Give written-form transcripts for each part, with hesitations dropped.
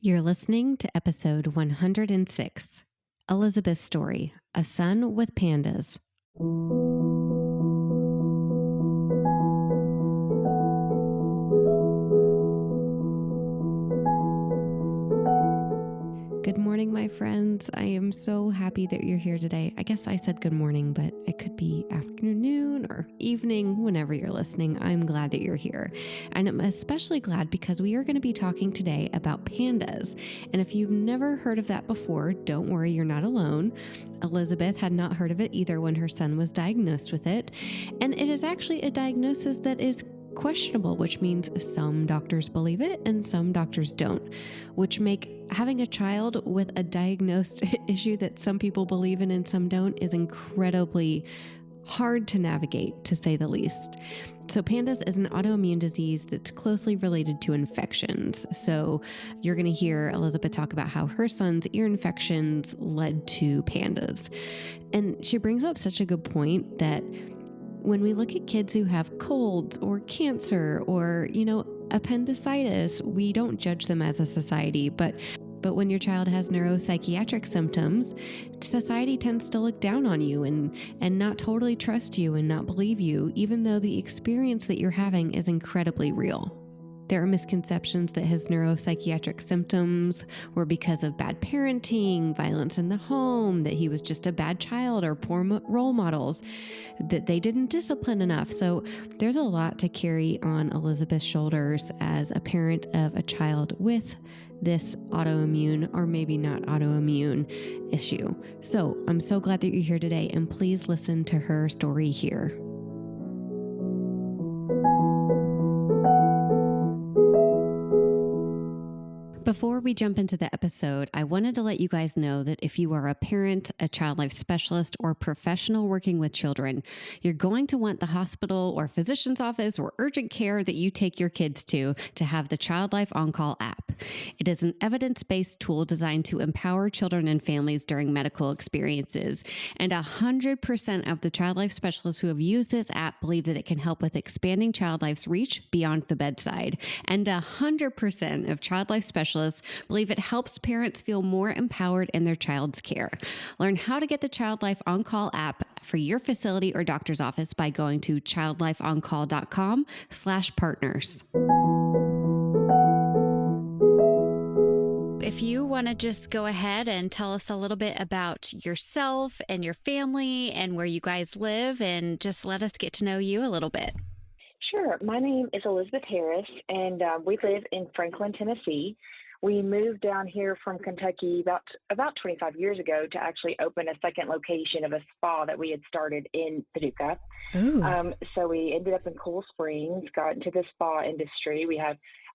You're listening to episode 106, Elizabeth's Story, A Son with PANDAS. Good morning, my friends. I am so happy that you're here today. I guess I said good morning, but it could be afternoon or evening, whenever you're listening. I'm glad that you're here. And I'm especially glad because we are going to be talking today about PANDAS. And if you've never heard of that before, don't worry, you're not alone. Elizabeth had not heard of it either when her son was diagnosed with it. And it is actually a diagnosis that is questionable, which means some doctors believe it and some doctors don't, which make having a child with a diagnosed issue that some people believe in and some don't is incredibly hard to navigate, to say the least. So PANDAS is an autoimmune disease that's closely related to infections. So you're going to hear Elizabeth talk about how her son's ear infections led to PANDAS. And she brings up such a good point that when we look at kids who have colds or cancer or, appendicitis, we don't judge them as a society. But when your child has neuropsychiatric symptoms, society tends to look down on you and not totally trust you and not believe you, even though the experience that you're having is incredibly real. There are misconceptions that his neuropsychiatric symptoms were because of bad parenting, violence in the home, that he was just a bad child or poor role models, that they didn't discipline enough. So there's a lot to carry on Elizabeth's shoulders as a parent of a child with this autoimmune or maybe not autoimmune issue. So I'm so glad that you're here today, and please listen to her story here. Before we jump into the episode, I wanted to let you guys know that if you are a parent, a child life specialist, or professional working with children, you're going to want the hospital or physician's office or urgent care that you take your kids to have the Child Life On-Call app. It is an evidence-based tool designed to empower children and families during medical experiences. And 100% of the child life specialists who have used this app believe that it can help with expanding child life's reach beyond the bedside. And 100% of child life specialists believe it helps parents feel more empowered in their child's care. Learn how to get the Child Life On-Call app for your facility or doctor's office by going to childlifeoncall.com/partners. If you want to just go ahead and tell us a little bit about yourself and your family and where you guys live, and just let us get to know you a little bit. Sure. My name is Elizabeth Harris, and we live in Franklin, Tennessee. We moved down here from Kentucky about 25 years ago to actually open a second location of a spa that we had started in Paducah. So we ended up in Cool Springs, got into the spa industry.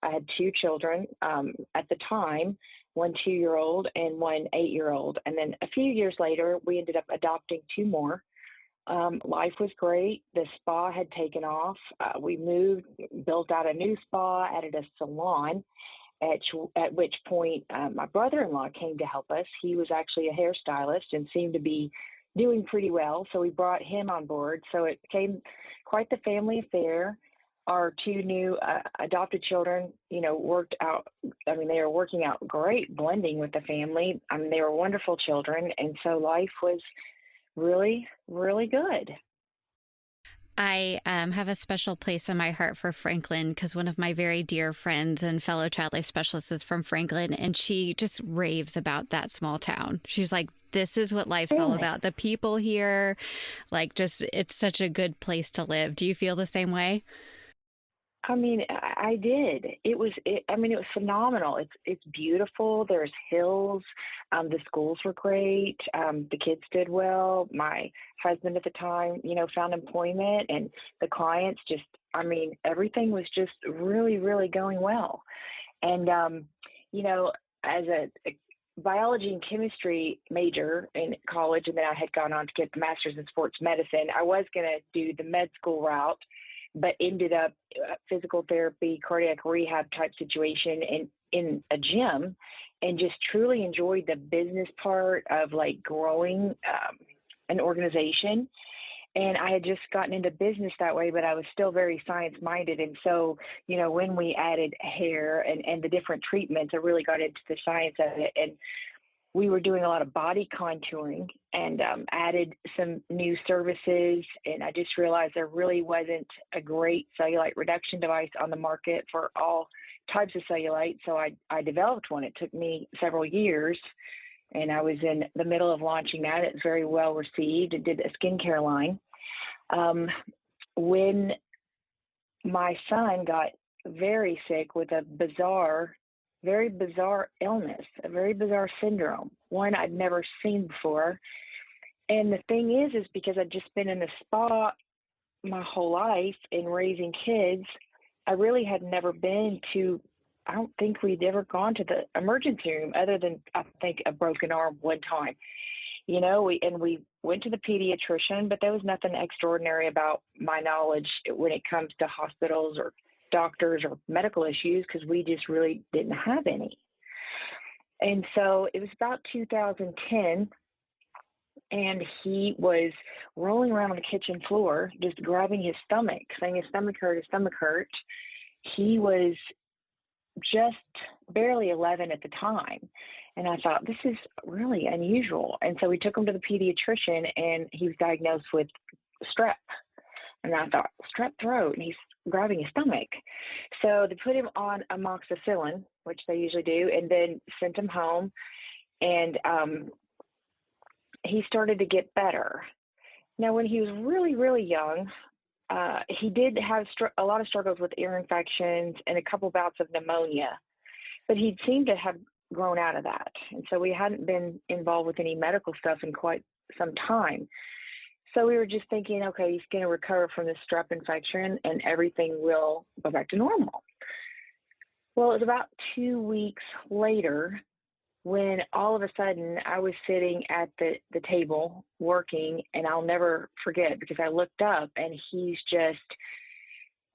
I had two children at the time, one 2-year-old and one 8-year-old. And then a few years later, we ended up adopting two more. Life was great. The spa had taken off. We moved, built out a new spa, added a salon, at which point my brother-in-law came to help us. He was actually a hairstylist and seemed to be doing pretty well, so we brought him on board. So it became quite the family affair. Our two new adopted children, worked out. I mean, they were working out great, blending with the family. I mean, they were wonderful children, and so life was really, really good. I have a special place in my heart for Franklin because one of my very dear friends and fellow child life specialists is from Franklin, and she just raves about that small town. She's like, this is what life's all about. The people here, it's such a good place to live. Do you feel the same way? I mean, I did. It was phenomenal. It's beautiful. There's hills. The schools were great. The kids did well. My husband at the time, found employment, and the clients everything was just really, really going well. And, as a biology and chemistry major in college, and then I had gone on to get the master's in sports medicine, I was going to do the med school route, but ended up physical therapy, cardiac rehab type situation in a gym, and just truly enjoyed the business part of growing an organization. And I had just gotten into business that way, but I was still very science minded. And so, when we added hair and the different treatments, I really got into the science of it. And we were doing a lot of body contouring and added some new services. And I just realized there really wasn't a great cellulite reduction device on the market for all types of cellulite. So I developed one. It took me several years, and I was in the middle of launching that. It's very well received. It did a skincare line. When my son got very sick with a very bizarre illness, a very bizarre syndrome, one I'd never seen before. And the thing is because I'd just been in the spa my whole life and raising kids, I really had never been to, I don't think we'd ever gone to the emergency room other than, I think, a broken arm one time. We went to the pediatrician, but there was nothing extraordinary about my knowledge when it comes to hospitals or doctors or medical issues, because we just really didn't have any. And so it was about 2010, and he was rolling around on the kitchen floor, just grabbing his stomach, saying his stomach hurt. He was just barely 11 at the time. And I thought, this is really unusual. And so we took him to the pediatrician, and he was diagnosed with strep. And I thought, strep throat, and he's grabbing his stomach. So they put him on amoxicillin, which they usually do, and then sent him home. And he started to get better. Now, when he was really, really young, he did have a lot of struggles with ear infections and a couple bouts of pneumonia, but he seemed to have grown out of that. And so we hadn't been involved with any medical stuff in quite some time. So we were just thinking, okay, he's going to recover from this strep infection and everything will go back to normal. Well, it was about 2 weeks later when all of a sudden I was sitting at the table working, and I'll never forget because I looked up and he's just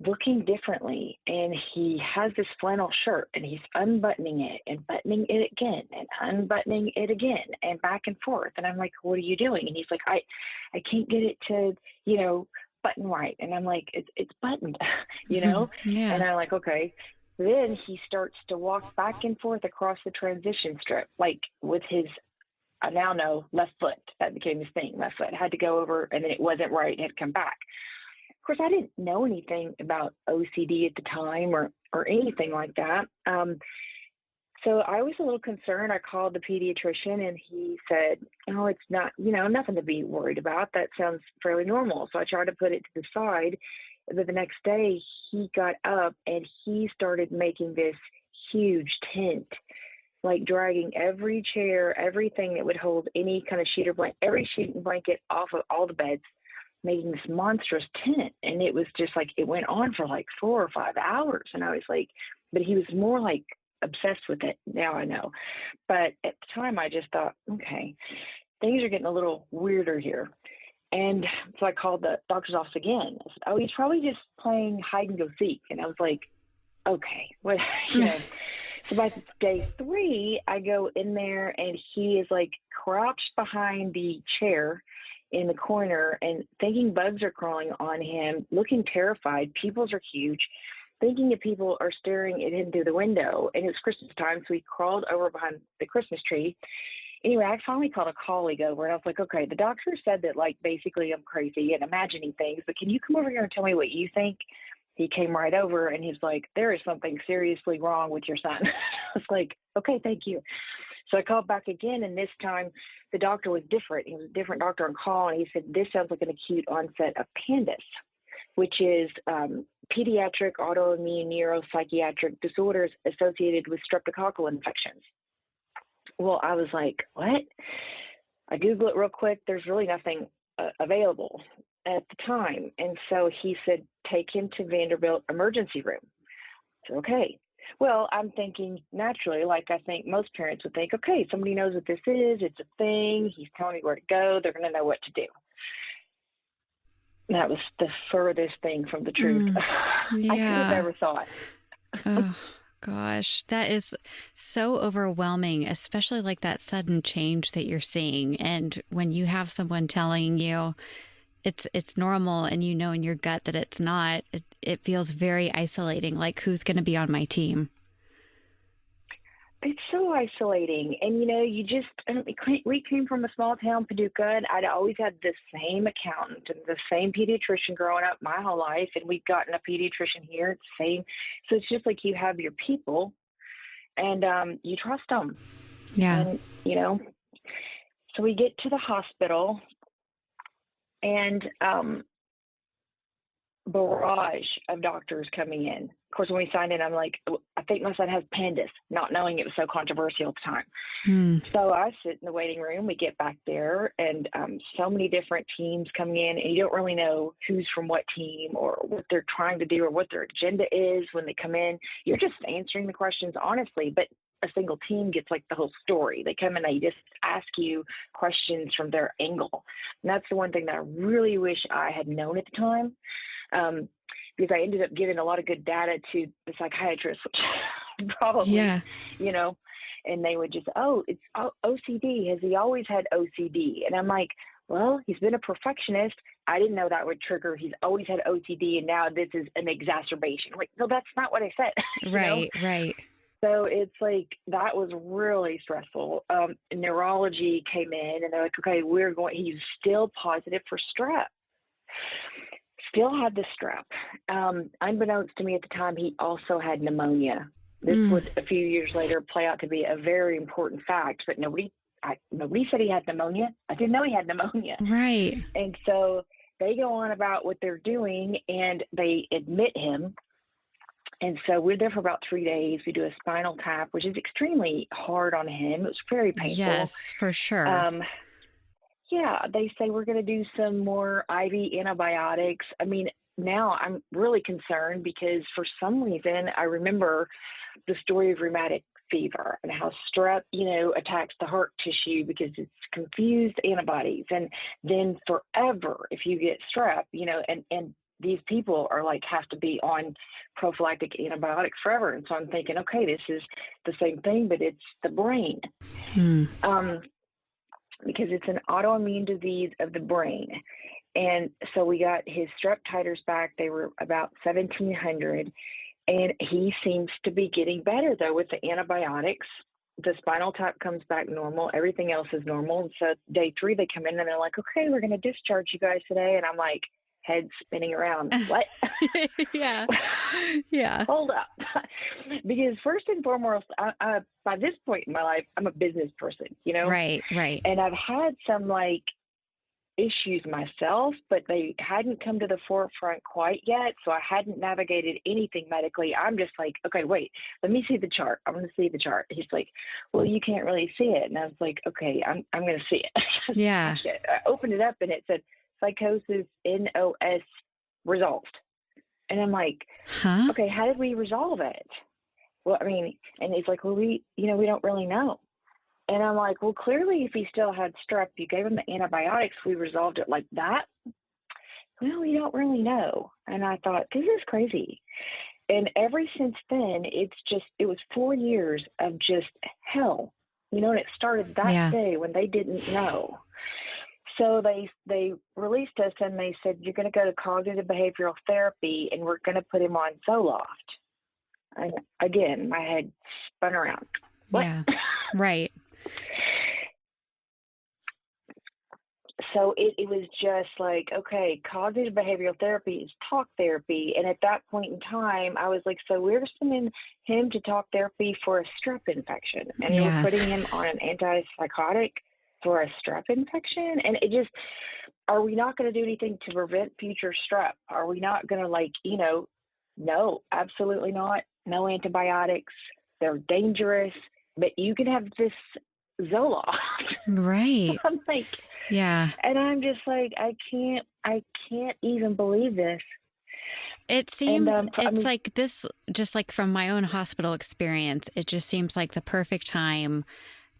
looking differently, and he has this flannel shirt and he's unbuttoning it and buttoning it again and unbuttoning it again and back and forth. And I'm like, what are you doing? And he's like, I can't get it to, button right. And I'm like, it's buttoned, Yeah. And I'm like, okay. Then he starts to walk back and forth across the transition strip, like with his, I now know, left foot. That became his thing, left foot. I had to go over, and then it wasn't right, and had to come back. Of course, I didn't know anything about OCD at the time or anything like that. So I was a little concerned. I called the pediatrician, and he said, oh, it's not, nothing to be worried about. That sounds fairly normal. So I tried to put it to the side. But the next day, he got up, and he started making this huge tent, like dragging every chair, everything that would hold any kind of sheet or blanket, every sheet and blanket off of all the beds, making this monstrous tent. And it was just like, it went on for like 4 or 5 hours. And I was like, but he was more like obsessed with it. Now I know. But at the time I just thought, okay, things are getting a little weirder here. And so I called the doctor's office again. I said, oh, he's probably just playing hide and go seek. And I was like, okay, what, So by day 3, I go in there, and he is like crouched behind the chair in the corner and thinking bugs are crawling on him, looking terrified. Pupils are huge, thinking that people are staring at him through the window. And it was Christmas time, so he crawled over behind the Christmas tree. Anyway, I finally called a colleague over, and I was like, okay, the doctor said that, like, basically I'm crazy and imagining things, but can you come over here and tell me what you think? He came right over, and he's like, there is something seriously wrong with your son. I was like, okay, thank you. So I called back again, and this time the doctor was different. He was a different doctor on call, and he said, this sounds like an acute onset of PANDAS, which is pediatric autoimmune neuropsychiatric disorders associated with streptococcal infections. Well, I was like, what? I Googled it real quick. There's really nothing available at the time. And so he said, take him to Vanderbilt emergency room. So, okay. Well, I'm thinking naturally, like I think most parents would think, okay, somebody knows what this is. It's a thing. He's telling me where to go. They're going to know what to do. That was the furthest thing from the truth I could have ever thought. Oh, gosh, that is so overwhelming, especially like that sudden change that you're seeing. And when you have someone telling you it's normal and you know in your gut that it's not, it feels very isolating. Like, who's going to be on my team? It's so isolating. And, we came from a small town, Paducah, and I'd always had the same accountant and the same pediatrician growing up my whole life. And we've gotten a pediatrician here, it's the same. So it's just like you have your people and you trust them. Yeah. And, so we get to the hospital and barrage of doctors coming in. Of course, when we signed in, I'm like, I think my son has PANDAS, not knowing it was so controversial at the time. So I sit in the waiting room. We get back there, and so many different teams coming in, and you don't really know who's from what team or what they're trying to do or what their agenda is when they come in. You're just answering the questions honestly, but a single team gets like the whole story. They come in, they just ask you questions from their angle. And that's the one thing that I really wish I had known at the time. Because I ended up giving a lot of good data to the psychiatrist, which probably, and they would just, it's OCD. Has he always had OCD? And I'm like, well, he's been a perfectionist. I didn't know that would trigger. He's always had OCD, and now this is an exacerbation. I'm like, no, that's not what I said. Right. So it's like, that was really stressful. Neurology came in, and they're like, okay, he's still positive for strep. Still had the strep. Unbeknownst to me at the time, he also had pneumonia. This would a few years later play out to be a very important fact, but nobody said he had pneumonia. I didn't know he had pneumonia. Right. And so they go on about what they're doing, and they admit him. And so we're there for about 3 days. We do a spinal tap, which is extremely hard on him. It was very painful. Yes, for sure. Yeah, they say we're going to do some more IV antibiotics. I mean, now I'm really concerned because for some reason I remember the story of rheumatic fever and how strep, attacks the heart tissue because it's confused antibodies. And then forever, if you get strep, and these people are like, have to be on prophylactic antibiotics forever. And so I'm thinking, okay, this is the same thing, but it's the brain. Because it's an autoimmune disease of the brain. And so we got his strep titers back. They were about 1,700. And he seems to be getting better, though, with the antibiotics. The spinal tap comes back normal. Everything else is normal. And so day 3, they come in and they're like, okay, we're going to discharge you guys today. And I'm like, head spinning around. What? Yeah. Hold up. Because first and foremost, I, by this point in my life, I'm a business person, Right. And I've had some issues myself, but they hadn't come to the forefront quite yet. So I hadn't navigated anything medically. I'm just like, okay, wait, let me see the chart. I want to see the chart. He's like, well, you can't really see it. And I was like, okay, I'm going to see it. Yeah. I opened it up and it said psychosis NOS resolved. And I'm like, okay, how did we resolve it? Well, I mean, and he's like, well, we don't really know. And I'm like, well, clearly if he still had strep, you gave him the antibiotics, we resolved it like that. Well, we don't really know. And I thought, this is crazy. And ever since then, it was 4 years of just hell, and it started that day when they didn't know. So they released us and they said, you're going to go to cognitive behavioral therapy and we're going to put him on Zoloft. And again, my head spun around. What? Yeah, right. So it was just like, okay, cognitive behavioral therapy is talk therapy. And at that point in time, I was like, so we're sending him to talk therapy for a strep infection. And we're putting him on an antipsychotic for a strep infection. And it just, are we not going to do anything to prevent future strep? Are we not going to no, absolutely not. No antibiotics. They're dangerous, but you can have this Zoloft. Right. I'm like, yeah. And I'm just like, I can't even believe this. It seems like this, just like from my own hospital experience, it just seems like the perfect time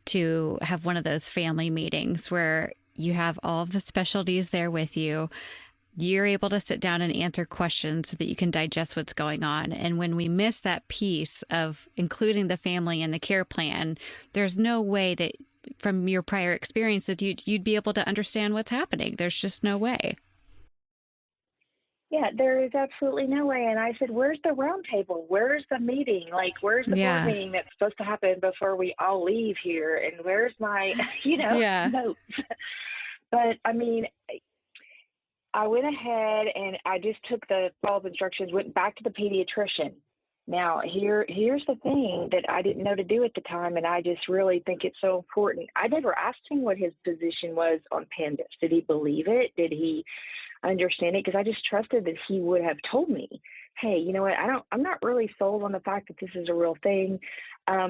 to have one of those family meetings where you have all of the specialties there with you. You're able to sit down and answer questions so that you can digest what's going on. And when we miss that piece of including the family in the care plan, there's no way that from your prior experience that you'd be able to understand what's happening. There's just no way. Yeah, there is absolutely no way. And I said, where's the round table? Where's the meeting? Like, where's the board Yeah. meeting that's supposed to happen before we all leave here? And where's my, Yeah. notes? But I mean, I went ahead and I just took the follow-up instructions, went back to the pediatrician. Now, here's the thing that I didn't know to do at the time, and I just really think it's so important. I never asked him what his position was on PANDAS. Did he believe it? Did he understand it? Because I just trusted that he would have told me, hey, you know what? I'm not really sold on the fact that this is a real thing.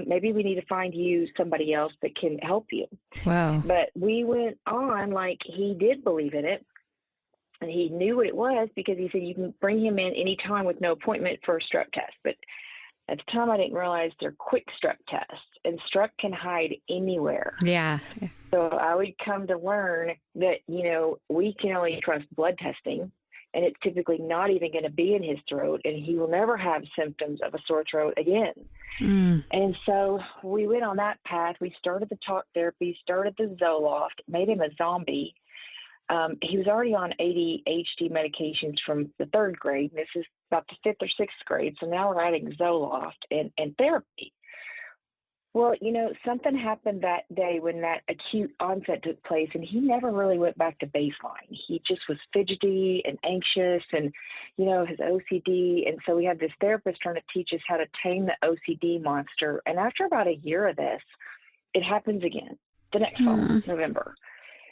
Maybe we need to find you somebody else that can help you. Wow. But we went on like he did believe in it. And he knew what it was because he said you can bring him in anytime with no appointment for a strep test. But at the time, I didn't realize they're quick strep tests, and strep can hide anywhere. Yeah. So I would come to learn that, we can only trust blood testing, and it's typically not even going to be in his throat, and he will never have symptoms of a sore throat again. And so we went on that path. We started the talk therapy, started the Zoloft, made him a zombie. He was already on ADHD medications from the third grade. This is about the fifth or sixth grade. So now we're adding Zoloft and therapy. Well, something happened that day when that acute onset took place, and he never really went back to baseline. He just was fidgety and anxious and, his OCD. And so we had this therapist trying to teach us how to tame the OCD monster. And after about a year of this, it happens again the next fall, November.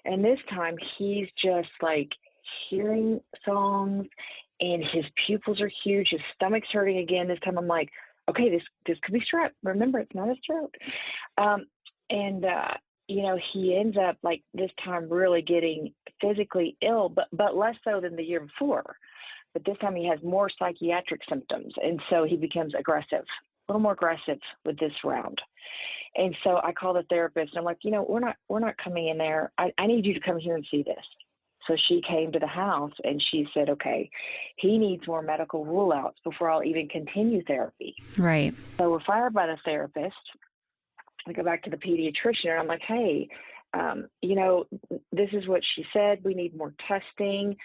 And this time he's just like hearing songs and his pupils are huge. His stomach's hurting again. This time I'm like, okay, this could be strep. Remember, it's not a throat. He ends up like this time really getting physically ill, but less so than the year before. But this time he has more psychiatric symptoms. And so he becomes aggressive, a little more aggressive with this round. And so I called the therapist and I'm like, we're not coming in there. I need you to come here and see this. So she came to the house and she said, okay, he needs more medical rule outs before I'll even continue therapy. Right. So we're fired by the therapist. I go back to the pediatrician and I'm like, hey, this is what she said. We need more testing.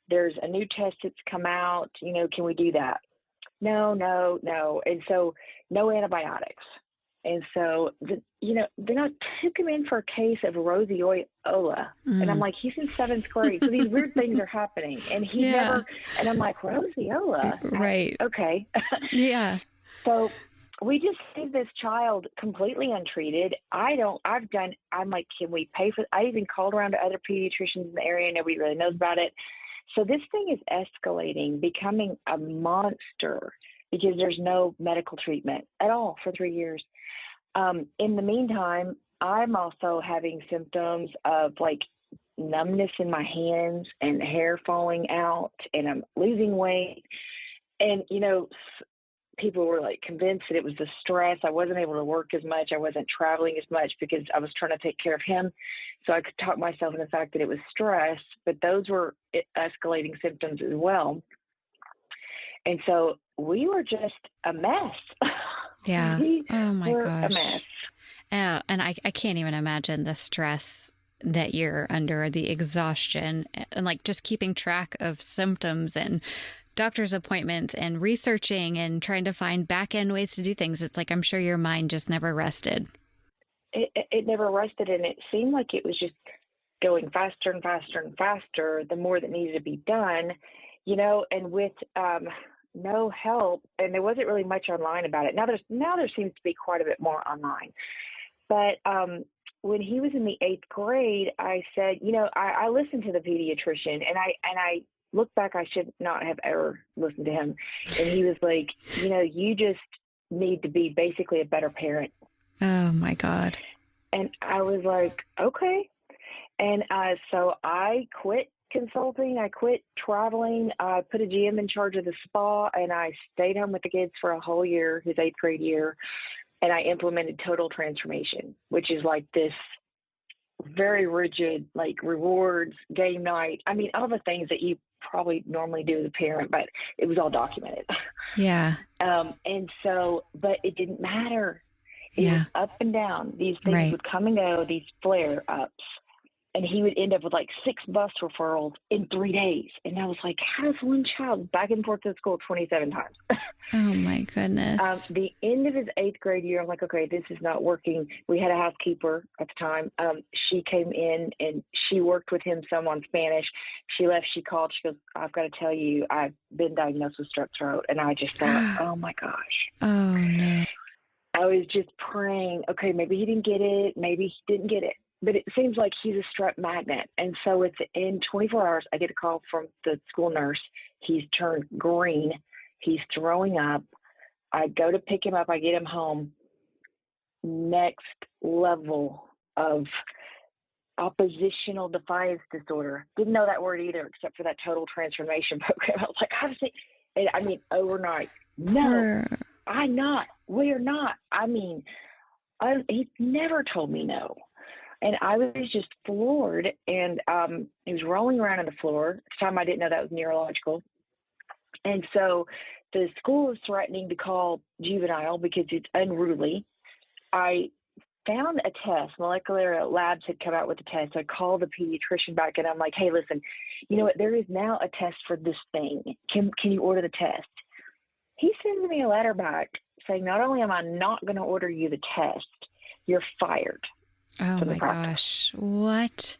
There's a new test that's come out. Can we do that? No. And so no antibiotics. And so, then I took him in for a case of roseola. And I'm like, he's in seventh grade. So these weird things are happening. And he never, and I'm like, roseola? Right. Okay. Yeah. So we just leave this child completely untreated. I'm like, can we pay for, I even called around to other pediatricians in the area. Nobody really knows about it. So this thing is escalating, becoming a monster because there's no medical treatment at all for 3 years. In the meantime, I'm also having symptoms of like numbness in my hands and hair falling out, and I'm losing weight. And, people were like convinced that it was the stress. I wasn't able to work as much. I wasn't traveling as much because I was trying to take care of him. So I could talk myself into the fact that it was stress, but those were escalating symptoms as well. And so we were just a mess. Yeah. Oh my gosh. A mess. And I can't even imagine the stress that you're under, the exhaustion, and like just keeping track of symptoms and doctor's appointments and researching and trying to find back end ways to do things. It's like, I'm sure your mind just never rested. It never rested. And it seemed like it was just going faster and faster and faster, the more that needed to be done, and with, no help, and there wasn't really much online about it. Now there seems to be quite a bit more online. But when he was in the 8th grade, I said, I listened to the pediatrician, and I look back, I should not have ever listened to him. And he was like, you just need to be basically a better parent. Oh my God. And I was like, okay. And so I quit consulting. I quit traveling. I put a GM in charge of the spa, and I stayed home with the kids for a whole year, his 8th grade year. And I implemented total transformation, which is like this very rigid, like rewards, game night. I mean, all the things that you probably normally do as a parent, but it was all documented. Yeah. And so, but it didn't matter. It was up and down. These things would come and go, these flare ups. And he would end up with like 6 bus referrals in 3 days. And I was like, how does one child back and forth to school 27 times? Oh my goodness. The end of his 8th grade year, I'm like, okay, this is not working. We had a housekeeper at the time. She came in and she worked with him some on Spanish. She left, she called, she goes, I've got to tell you, I've been diagnosed with strep throat. And I just thought, oh my gosh. Oh no. I was just praying, okay, maybe he didn't get it. Maybe he didn't get it. But it seems like he's a strep magnet. And so it's in 24 hours, I get a call from the school nurse. He's turned green. He's throwing up. I go to pick him up. I get him home. Next level of oppositional defiance disorder. Didn't know that word either, except for that total transformation program. I was like, how does it? And I mean, overnight. No, I'm not. We're not. I mean, he never told me no. And I was just floored, and he was rolling around on the floor. At the time, I didn't know that was neurological. And so the school was threatening to call Juvenile because it's unruly. I found a test. Molecular labs had come out with a test. I called the pediatrician back, and I'm like, hey, listen, you know what? There is now a test for this thing. Can you order the test? He sends me a letter back saying, not only am I not going to order you the test, you're fired. Oh my gosh. What?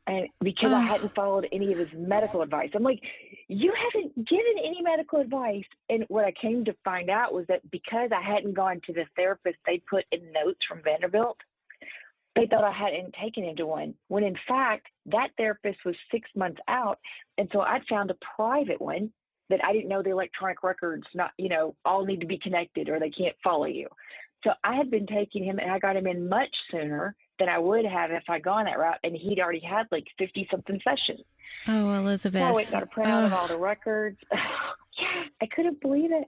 And because I hadn't followed any of his medical advice. I'm like, you haven't given any medical advice. And what I came to find out was that because I hadn't gone to the therapist they put in notes from Vanderbilt, they thought I hadn't taken him to one. When in fact, that therapist was 6 months out. And so I found a private one that I didn't know the electronic records, not, all need to be connected or they can't follow you. So I had been taking him, and I got him in much sooner than I would have if I'd gone that route. And he'd already had like 50-something sessions. Oh, Elizabeth. So I went and got a printout of all the records. Yeah, I couldn't believe it.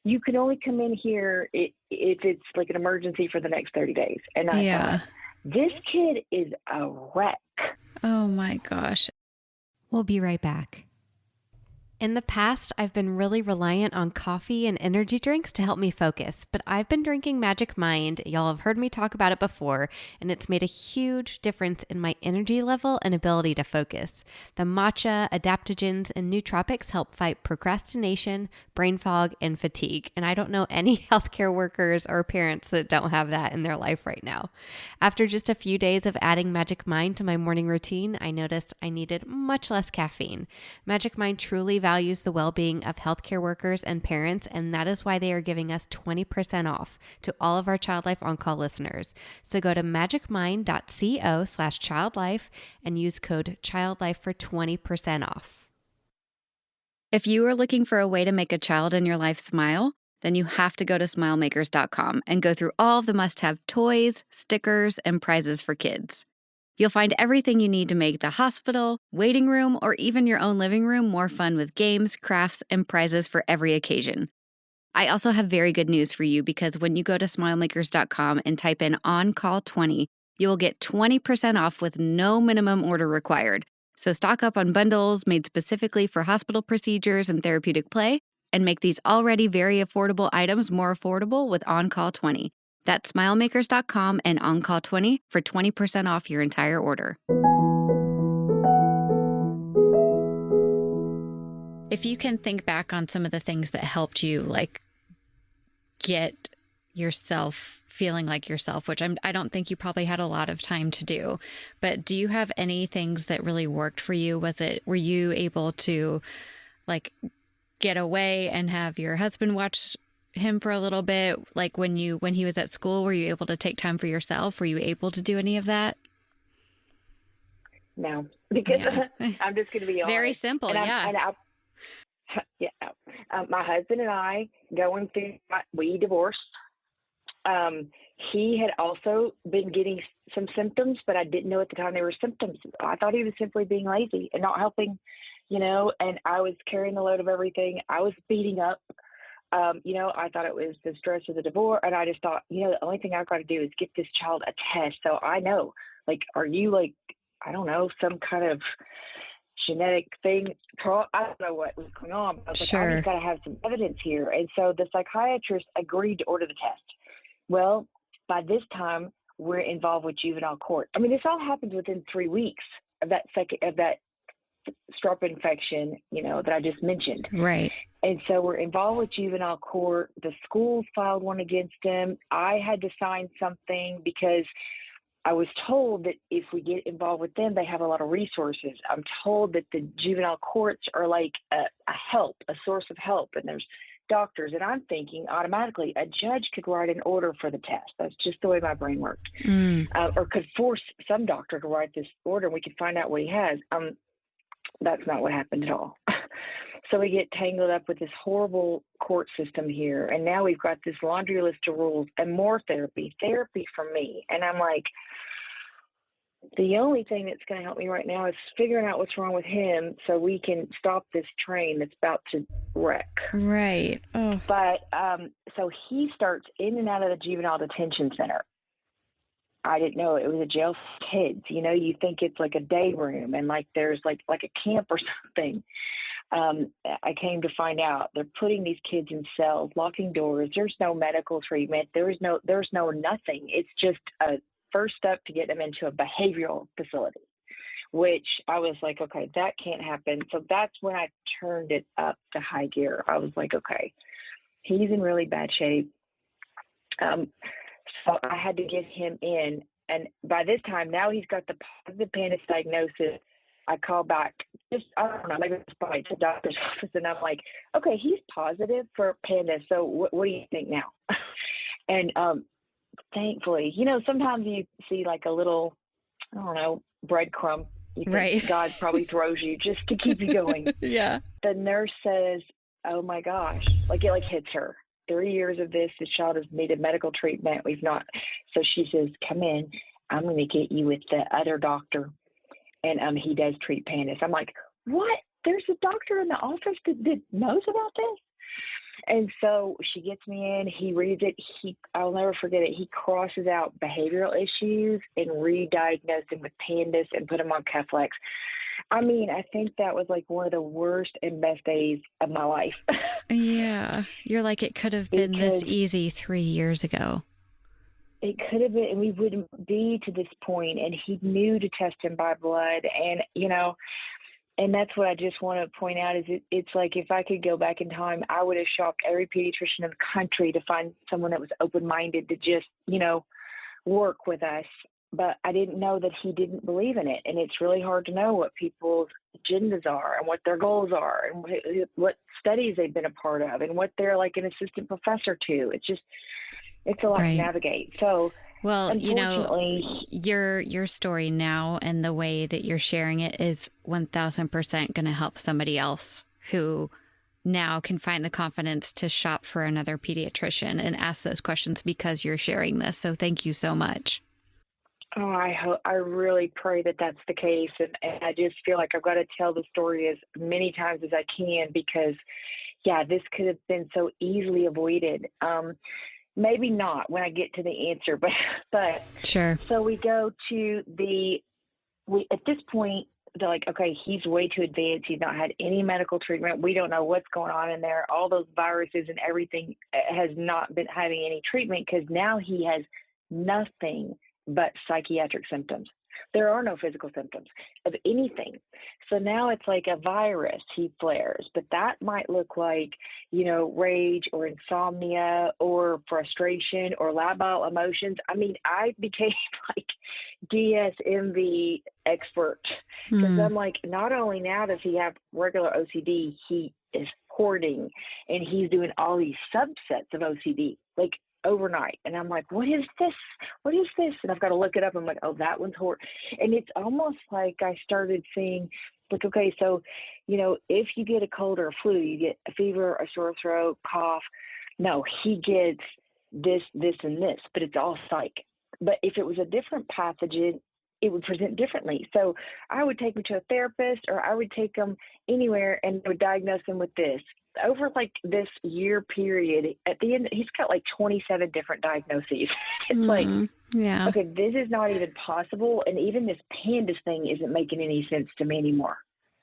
You can only come in here if it's like an emergency for the next 30 days. And I thought, this kid is a wreck. Oh my gosh. We'll be right back. In the past, I've been really reliant on coffee and energy drinks to help me focus, but I've been drinking Magic Mind. Y'all have heard me talk about it before, and it's made a huge difference in my energy level and ability to focus. The matcha, adaptogens, and nootropics help fight procrastination, brain fog, and fatigue, and I don't know any healthcare workers or parents that don't have that in their life right now. After just a few days of adding Magic Mind to my morning routine, I noticed I needed much less caffeine. Magic Mind truly values the well-being of healthcare workers and parents, and that is why they are giving us 20% off to all of our Child Life On-Call listeners. So go to magicmind.co/childlife and use code CHILDLIFE for 20% off. If you are looking for a way to make a child in your life smile, then you have to go to smilemakers.com and go through all of the must-have toys, stickers, and prizes for kids. You'll find everything you need to make the hospital, waiting room, or even your own living room more fun with games, crafts, and prizes for every occasion. I also have very good news for you because when you go to smilemakers.com and type in OnCall20, you will get 20% off with no minimum order required. So stock up on bundles made specifically for hospital procedures and therapeutic play, and make these already very affordable items more affordable with OnCall20. That's smilemakers.com and OnCall20 for 20% off your entire order. If you can think back on some of the things that helped you, like, get yourself feeling like yourself, which I don't think you probably had a lot of time to do, but do you have any things that really worked for you? Were you able to, like, get away and have your husband watch him for a little bit? Like when he was at school, were you able to take time for yourself? Were you able to do any of that? No, because I'm just going to be honest. Very simple. My husband and I going through, we divorced. He had also been getting some symptoms, but I didn't know at the time they were symptoms. I thought he was simply being lazy and not helping, and I was carrying the load of everything. I was beating up. I thought it was the stress of the divorce, and I just thought, the only thing I've got to do is get this child a test. So I know, are you I don't know, some kind of genetic thing? I don't know what was going on. But I was I just got to have some evidence here. And so the psychiatrist agreed to order the test. Well, by this time, we're involved with juvenile court. I mean, this all happens within 3 weeks of that strep infection, that I just mentioned. Right. And so we're involved with juvenile court. The schools filed one against him. I had to sign something because I was told that if we get involved with them, they have a lot of resources. I'm told that the juvenile courts are like a source of help, and there's doctors. And I'm thinking automatically a judge could write an order for the test. That's just the way my brain worked. Or could force some doctor to write this order, and we could find out what he has. That's not what happened at all. So we get tangled up with this horrible court system here. And now we've got this laundry list of rules and more therapy for me. And I'm like, the only thing that's going to help me right now is figuring out what's wrong with him so we can stop this train that's about to wreck. Right. Oh. But so he starts in and out of the juvenile detention center. I didn't know it was a jail for kids. You think it's like a day room and like there's like a camp or something. I came to find out they're putting these kids in cells, locking doors. There's no medical treatment. There's no nothing. It's just a first step to get them into a behavioral facility, which I was like, okay, that can't happen. So that's when I turned it up to high gear. I was like, okay, he's in really bad shape. So I had to get him in. And by this time, now he's got the positive PANDAS diagnosis. I call back, I don't know, maybe it's probably to the doctor's office, and I'm like, okay, he's positive for PANDAS, so what do you think now? And thankfully, sometimes you see like a little, I don't know, breadcrumb. Right. God probably throws you just to keep you going. Yeah. The nurse says, oh my gosh, like it hits her. 3 years of this child has needed medical treatment. We've not. So she says, come in. I'm going to get you with the other doctor. And he does treat PANDAS. I'm like, what? There's a doctor in the office that knows about this? And so she gets me in. He reads it. I'll never forget it. He crosses out behavioral issues and re-diagnosed him with PANDAS and put him on Keflex. I mean, I think that was like one of the worst and best days of my life. Yeah. You're like, it could have been this easy 3 years ago. It could have been, and we wouldn't be to this point, and he knew to test him by blood. And, and that's what I just want to point out is it's like if I could go back in time, I would have shocked every pediatrician in the country to find someone that was open-minded to just, work with us. But I didn't know that he didn't believe in it. And it's really hard to know what people's agendas are and what their goals are and what studies they've been a part of and what they're like an assistant professor to. It's a lot to navigate. So, well, unfortunately, your story now and the way that you're sharing it is 1,000% going to help somebody else who now can find the confidence to shop for another pediatrician and ask those questions because you're sharing this. So thank you so much. Oh, I really pray that that's the case. And I just feel like I've got to tell the story as many times as I can because, this could have been so easily avoided. Maybe not when I get to the answer, but sure. So we go to at this point, they're like, okay, he's way too advanced. He's not had any medical treatment. We don't know what's going on in there. All those viruses and everything has not been having any treatment because now he has nothing but psychiatric symptoms. There are no physical symptoms of anything. So now it's like a virus, he flares, but that might look like, rage or insomnia or frustration or labile emotions. I mean, I became like DSMV expert because I'm like, not only now does he have regular OCD, he is hoarding and he's doing all these subsets of OCD, like overnight. And I'm like, what is this? What is this? And I've got to look it up. I'm like, oh, that one's horrible. And it's almost like I started seeing, like, okay, so, if you get a cold or a flu, you get a fever, a sore throat, cough. No, he gets this, and this, but it's all psych. But if it was a different pathogen, it would present differently. So I would take him to a therapist or I would take him anywhere and would diagnose him with this. Over like this year period, at the end, he's got like 27 different diagnoses. It's like, okay, this is not even possible. And even this PANDAS thing isn't making any sense to me anymore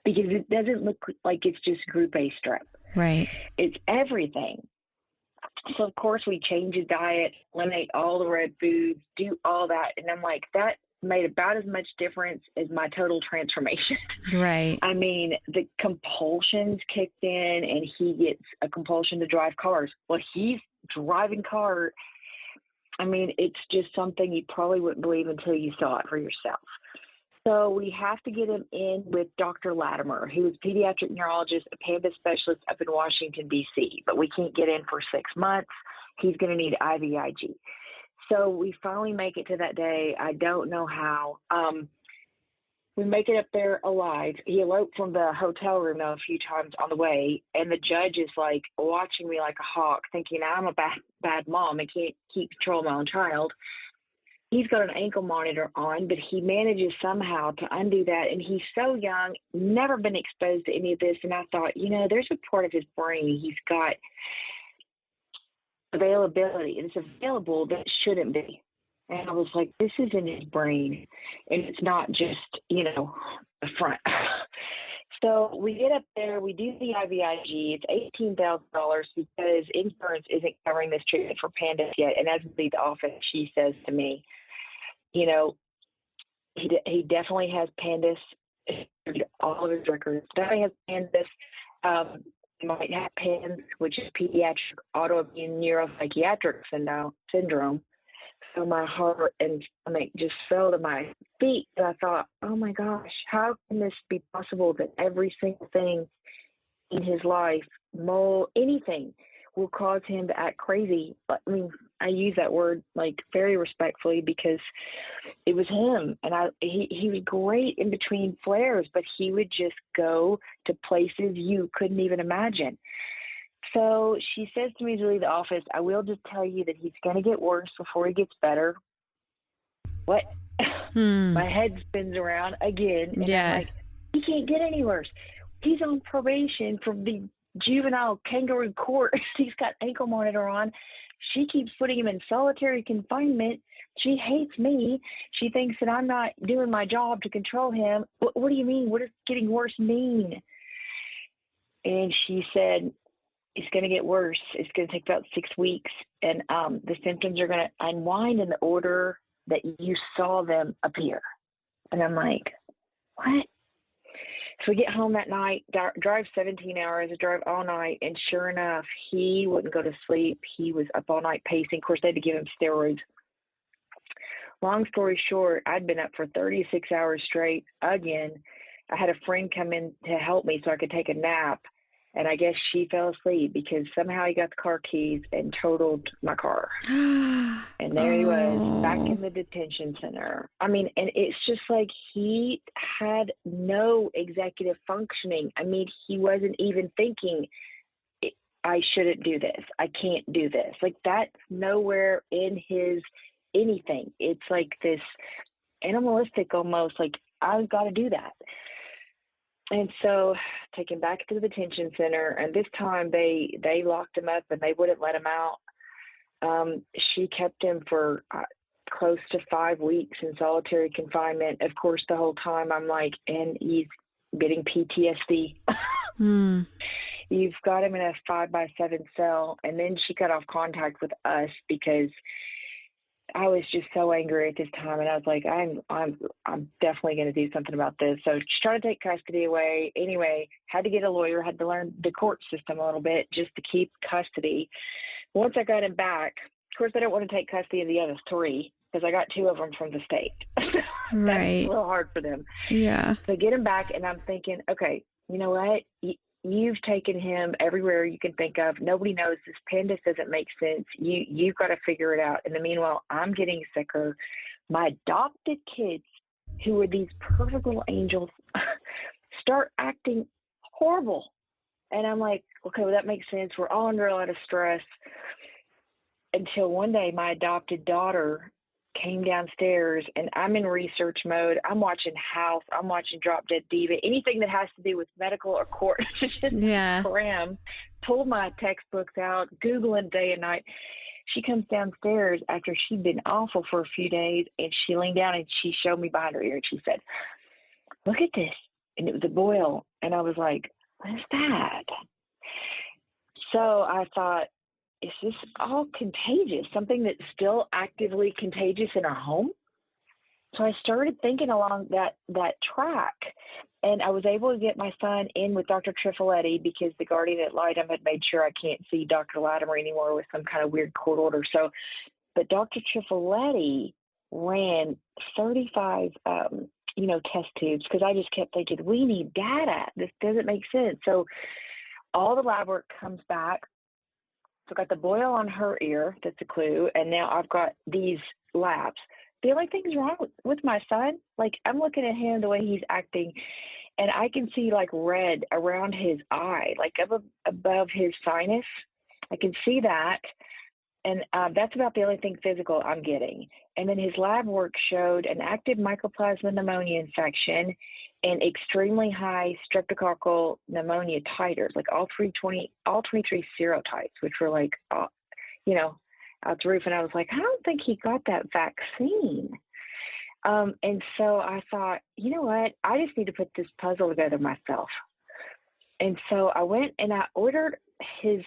because it doesn't look like it's just group A strep. Right. It's everything. So, of course, we change his diet, eliminate all the red foods, do all that. And I'm like, that made about as much difference as my total transformation. Right. I mean, the compulsions kicked in, and he gets a compulsion to drive cars. Well, he's driving car. I mean, it's just something you probably wouldn't believe until you saw it for yourself. So we have to get him in with Dr. Latimer, who is a pediatric neurologist, a PANDAS specialist up in Washington, D.C., but we can't get in for 6 months. He's going to need IVIG. So we finally make it to that day. I don't know how. We make it up there alive. He eloped from the hotel room now a few times on the way, and the judge is like watching me like a hawk, thinking I'm a bad mom and can't keep control of my own child. He's got an ankle monitor on, but he manages somehow to undo that. And he's so young, never been exposed to any of this. And I thought, there's a part of his brain he's got availability, and it's available that it shouldn't be. And I was like, this is in his brain, and it's not just, the front. So we get up there, we do the IVIG. It's $18,000 because insurance isn't covering this treatment for PANDAS yet. And as we leave the office, she says to me, he definitely has PANDAS, all of his records. Definitely has PANDAS. Might have PANS, which is Pediatric Autoimmune Neuropsychiatric syndrome. So my heart and stomach just fell to my feet. And I thought, oh my gosh, how can this be possible that every single thing in his life, anything, will cause him to act crazy? But I mean, I use that word like very respectfully because it was him. And he was great in between flares, but he would just go to places you couldn't even imagine. So she says to me to leave the office, I will just tell you that he's going to get worse before he gets better. What? My head spins around again. And I'm like, he can't get any worse. He's on probation from the juvenile kangaroo court. He's got ankle monitor on. She keeps putting him in solitary confinement. She hates me. She thinks that I'm not doing my job to control him. What do you mean? What does getting worse mean? And she said, it's going to get worse. It's going to take about 6 weeks, and the symptoms are going to unwind in the order that you saw them appear. And I'm like, what? So we get home that night, drive 17 hours, drive all night, and sure enough, he wouldn't go to sleep. He was up all night pacing. Of course, they had to give him steroids. Long story short, I'd been up for 36 hours straight again. I had a friend come in to help me so I could take a nap. And I guess she fell asleep because somehow he got the car keys and totaled my car. And there he was back in the detention center. I mean, and it's just like he had no executive functioning. I mean, he wasn't even thinking, I shouldn't do this. I can't do this. Like that's nowhere in his anything. It's like this animalistic almost, like I've got to do that. And so take him back to the detention center, and this time they locked him up and they wouldn't let him out. She kept him for close to 5 weeks in solitary confinement. Of course, the whole time I'm like, and he's getting PTSD. You've got him in a 5x7 cell. And then she cut off contact with us because I was just so angry at this time, and I was like, I'm definitely going to do something about this. So she tried to take custody away. Anyway, had to get a lawyer, had to learn the court system a little bit just to keep custody. Once I got him back, of course, I don't want to take custody of the other 3 because I got 2 of them from the state. That's a little hard for them. Yeah. So get him back, and I'm thinking, okay, you know what? You've taken him everywhere you can think of. Nobody knows this. PANDAS doesn't make sense. You've got to figure it out. In the meanwhile, I'm getting sicker. My adopted kids, who are these perfect little angels, start acting horrible. And I'm like, okay, well, that makes sense. We're all under a lot of stress. Until one day, my adopted daughter came downstairs, and I'm in research mode. I'm watching House. I'm watching Drop Dead Diva. Anything that has to do with medical or court. Cram. Pulled my textbooks out, Googling day and night. She comes downstairs after she'd been awful for a few days, and she leaned down and she showed me behind her ear, and she said, look at this. And it was a boil. And I was like, what is that? So I thought, is this all contagious? Something that's still actively contagious in our home? So I started thinking along that track, and I was able to get my son in with Dr. Trifoletti because the guardian ad litem had made sure I can't see Dr. Latimer anymore with some kind of weird court order. So, but Dr. Trifoletti ran 35, test tubes, because I just kept thinking, we need data. This doesn't make sense. So all the lab work comes back. So I got the boil on her ear. That's a clue. And now I've got these labs. The only thing's wrong with my son, like I'm looking at him, the way he's acting, and I can see like red around his eye, like up above his sinus. I can see that. And that's about the only thing physical I'm getting. And then his lab work showed an active mycoplasma pneumonia infection and extremely high streptococcal pneumonia titers, like all 23 serotypes, which were like, out the roof. And I was like, I don't think he got that vaccine. And so I thought, you know what? I just need to put this puzzle together myself. And so I went and I ordered his,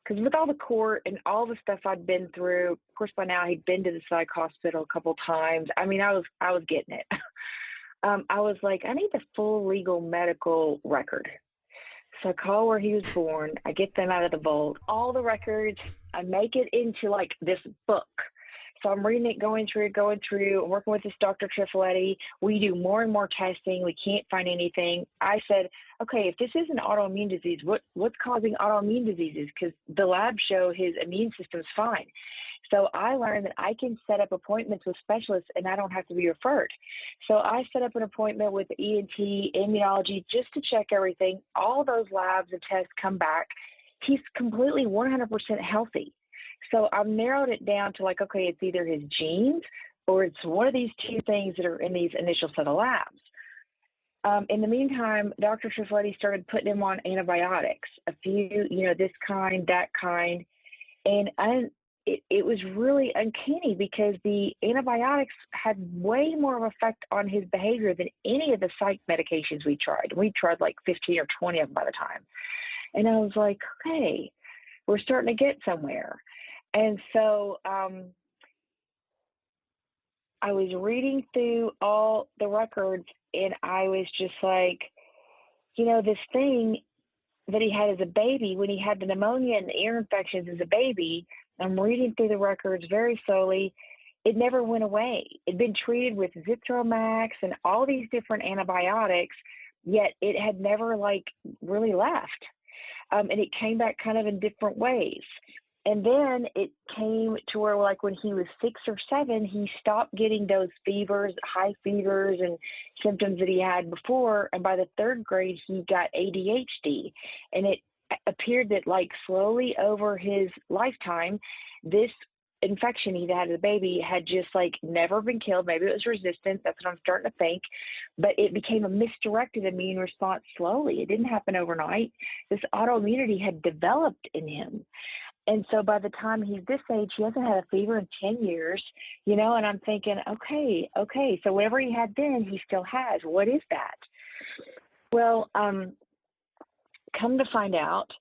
because with all the court and all the stuff I'd been through, of course, by now he'd been to the psych hospital a couple times. I mean, I was getting it. I was like, I need the full legal medical record. So I call where he was born. I get them out of the vault, all the records. I make it into like this book. So I'm reading it, going through, I'm working with this Dr. Trifoletti. We do more and more testing. We can't find anything. I said, okay, if this is an autoimmune disease, what's causing autoimmune diseases? Because the labs show his immune system's fine. So I learned that I can set up appointments with specialists and I don't have to be referred. So I set up an appointment with ENT, immunology, just to check everything. All those labs and tests come back. He's completely 100% healthy. So I've narrowed it down to like, okay, it's either his genes or it's one of these two things that are in these initial set of labs. In the meantime, Dr. Trifoletti started putting him on antibiotics, a few, this kind, that kind. And it was really uncanny because the antibiotics had way more of an effect on his behavior than any of the psych medications we tried. We tried like 15 or 20 of them by the time. And I was like, okay, we're starting to get somewhere. And so I was reading through all the records and I was just like, this thing that he had as a baby, when he had the pneumonia and the ear infections as a baby, I'm reading through the records very slowly. It never went away. It'd been treated with Zithromax and all these different antibiotics, yet it had never really left. And it came back kind of in different ways. And then it came to where when he was 6 or 7, he stopped getting those fevers, high fevers and symptoms that he had before. And by the 3rd grade, he got ADHD. And it appeared that slowly over his lifetime, this infection he'd had as a baby had just never been killed. Maybe it was resistance. That's what I'm starting to think. But it became a misdirected immune response slowly. It didn't happen overnight. This autoimmunity had developed in him. And so by the time he's this age, he hasn't had a fever in 10 years, and I'm thinking, okay. So whatever he had then, he still has. What is that? Well, come to find out,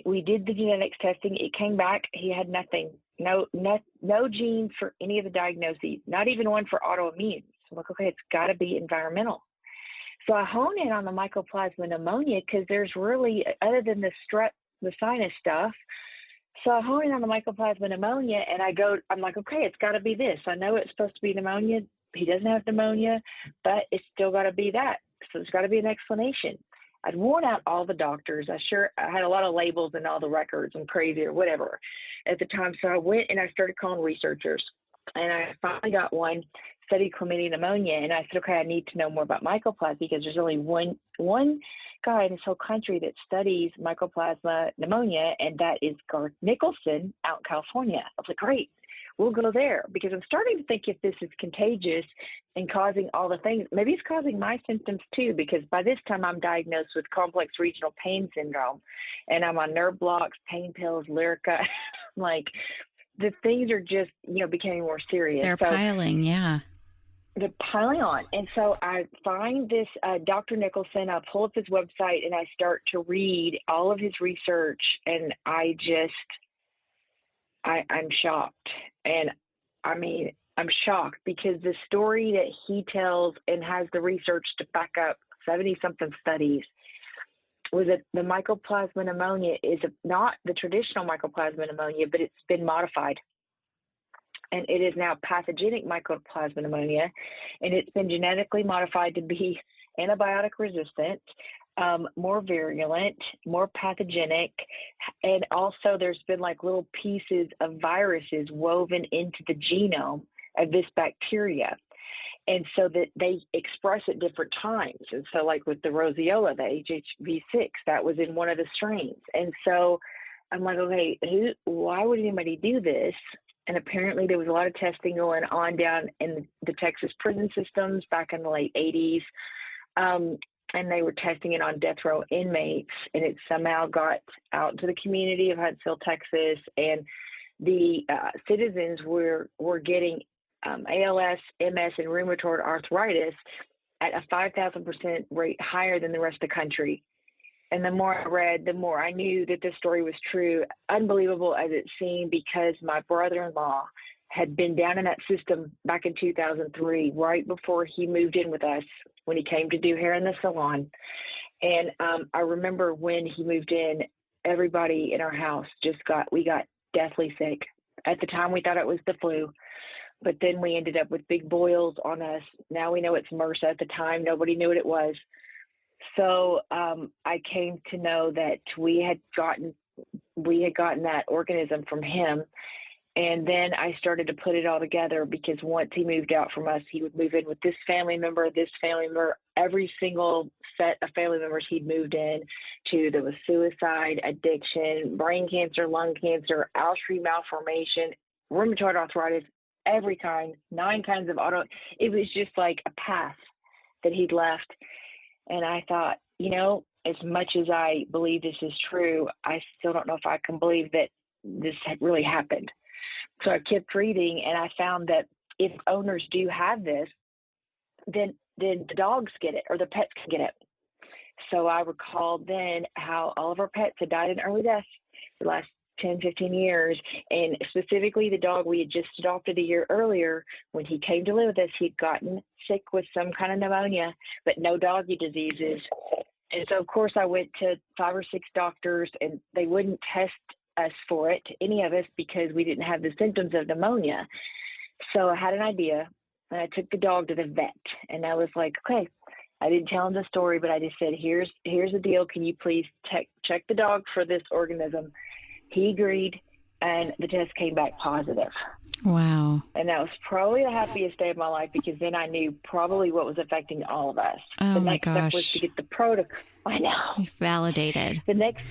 we did the genetics testing. It came back. He had nothing, no genes for any of the diagnoses, not even one for autoimmune. So I'm like, okay, it's got to be environmental. So I hone in on the mycoplasma pneumonia because there's really, other than the strep, the sinus stuff. So I hone in on the mycoplasma pneumonia and I'm like, okay, it's got to be this. I know it's supposed to be pneumonia. He doesn't have pneumonia, but it's still got to be that. So there's got to be an explanation. I'd worn out all the doctors. I had a lot of labels in all the records and crazy or whatever at the time. So I went and I started calling researchers and I finally got one, studied chlamydia pneumonia. And I said, okay, I need to know more about mycoplasma because there's only one guy in this whole country that studies mycoplasma pneumonia, and that is Garth Nicholson out in California. I was like, great, we'll go there because I'm starting to think if this is contagious and causing all the things, maybe it's causing my symptoms too, because by this time I'm diagnosed with complex regional pain syndrome and I'm on nerve blocks, pain pills, Lyrica. The things are just, becoming more serious. They're piling, yeah. They're piling on. And so I find this Dr. Nicholson, I pull up his website and I start to read all of his research and I just I'm shocked. And I mean, I'm shocked because the story that he tells and has the research to back up 70 something studies was that the mycoplasma pneumonia is not the traditional mycoplasma pneumonia, but it's been modified. And it is now pathogenic mycoplasma pneumonia, and it's been genetically modified to be antibiotic resistant, more virulent, more pathogenic, and also there's been like little pieces of viruses woven into the genome of this bacteria. And so that they express at different times. And so like with the roseola, the HHV6, that was in one of the strains. And so I'm like, okay, why would anybody do this? And apparently there was a lot of testing going on down in the Texas prison systems back in the late 80s. And they were testing it on death row inmates, and it somehow got out to the community of Huntsville, Texas, and the citizens were getting ALS, MS, and rheumatoid arthritis at a 5,000% rate higher than the rest of the country. And the more I read, the more I knew that this story was true, unbelievable as it seemed, because my brother-in-law had been down in that system back in 2003, right before he moved in with us when he came to do hair in the salon. And I remember when he moved in, everybody in our house we got deathly sick. At the time, we thought it was the flu, but then we ended up with big boils on us. Now we know it's MRSA. At the time, nobody knew what it was. So I came to know that we had gotten that organism from him. And then I started to put it all together, because once he moved out from us, he would move in with this family member, every single set of family members he'd moved in to. There was suicide, addiction, brain cancer, lung cancer, Alström malformation, rheumatoid arthritis, every kind, 9 kinds of it was just like a path that he'd left. And I thought, as much as I believe this is true, I still don't know if I can believe that this had really happened. So I kept reading, and I found that if owners do have this, then the dogs get it, or the pets can get it. So I recalled then how all of our pets had died in early death the last 10, 15 years. And specifically the dog we had just adopted a year earlier, when he came to live with us, he'd gotten sick with some kind of pneumonia, but no doggy diseases. And so, of course, I went to 5 or 6 doctors, and they wouldn't test us for it, any of us, because we didn't have the symptoms of pneumonia. So I had an idea, and I took the dog to the vet, and I was like, okay, I didn't tell him the story, but I just said, here's the deal. Can you please check the dog for this organism? He agreed, and the test came back positive. Wow. And that was probably the happiest day of my life, because then I knew probably what was affecting all of us. Oh, the my next gosh. step was to get the protocol. I know. Validated. The next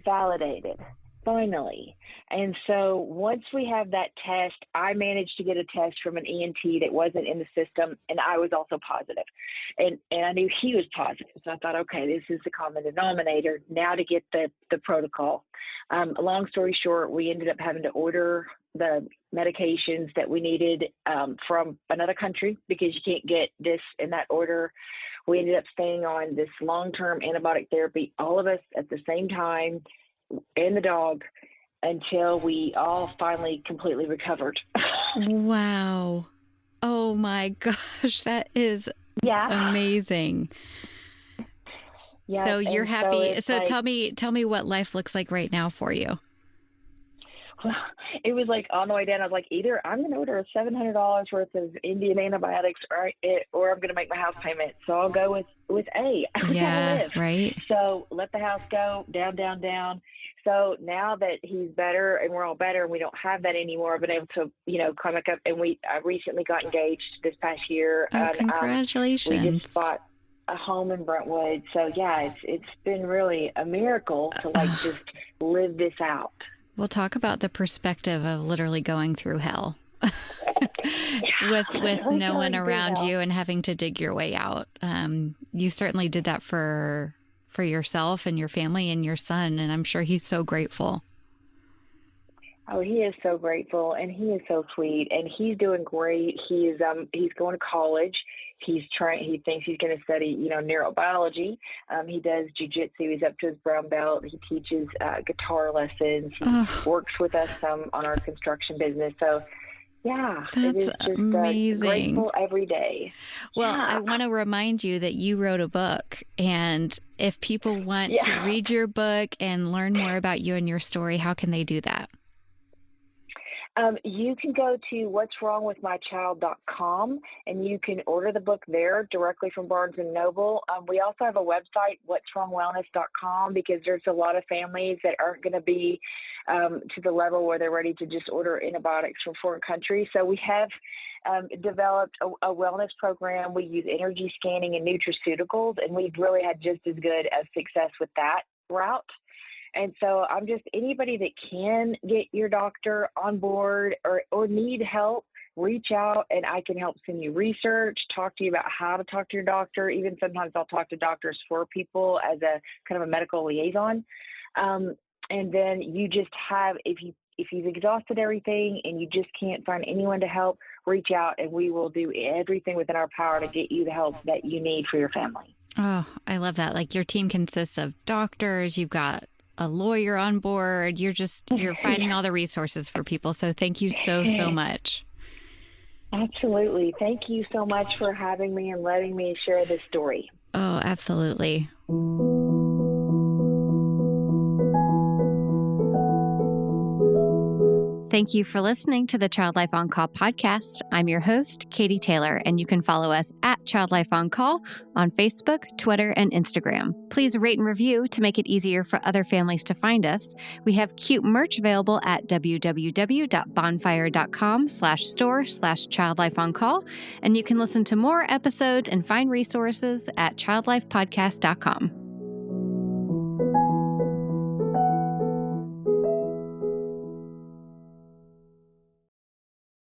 validated. Finally. And so once we have that test, I managed to get a test from an ENT that wasn't in the system, and I was also positive. And I knew he was positive. So I thought, okay, this is the common denominator. Now to get the protocol. Long story short, we ended up having to order the medications that we needed from another country, because you can't get this in that order. We ended up staying on this long-term antibiotic therapy, all of us at the same time, and the dog, until we all finally completely recovered. Wow. Oh my gosh, that is amazing. Yeah, so you're happy. So like, tell me what life looks like right now for you. Well, it was like on the way down, I was like, either I'm going to order $700 worth of Indian antibiotics, or I'm going to make my house payment. So I'll go with A. I gotta live. Right. So let the house go down, down, down. So now that he's better and we're all better and we don't have that anymore, I've been able to, come back up. And I recently got engaged this past year. Oh, and, congratulations. We just bought a home in Brentwood. So yeah, it's been really a miracle to just live this out. We'll talk about the perspective of literally going through hell with no one around you and having to dig your way out. You certainly did that for yourself and your family and your son, and I'm sure he's so grateful. Oh, he is so grateful, and he is so sweet, and he's doing great. He's going to college. He thinks he's going to study, neurobiology. He does jujitsu. He's up to his brown belt. He teaches guitar lessons. He works with us on our construction business. So, yeah, that's it is just amazing. Grateful every day. Well, yeah. I want to remind you that you wrote a book, and if people want to read your book and learn more about you and your story, how can they do that? You can go to what'swrongwithmychild.com, and you can order the book there directly from Barnes & Noble. We also have a website, what'swrongwellness.com, because there's a lot of families that aren't going to be to the level where they're ready to just order antibiotics from foreign countries. So we have developed a wellness program. We use energy scanning and nutraceuticals, and we've really had just as good as success with that route. And so I'm just anybody that can get your doctor on board or need help, reach out, and I can help send you research, talk to you about how to talk to your doctor. Even sometimes I'll talk to doctors for people as a kind of a medical liaison. And then you just have, if you've exhausted everything and you just can't find anyone to help, reach out and we will do everything within our power to get you the help that you need for your family. Oh, I love that. Like your team consists of doctors, you've got a lawyer on board. You're finding all the resources for people. So thank you so much. Absolutely. Thank you so much for having me and letting me share this story. Oh, absolutely. Thank you for listening to the Child Life On Call podcast. I'm your host, Katie Taylor, and you can follow us at Child Life On Call on Facebook, Twitter, and Instagram. Please rate and review to make it easier for other families to find us. We have cute merch available at www.bonfire.com/store/childlifeoncall, and you can listen to more episodes and find resources at childlifepodcast.com.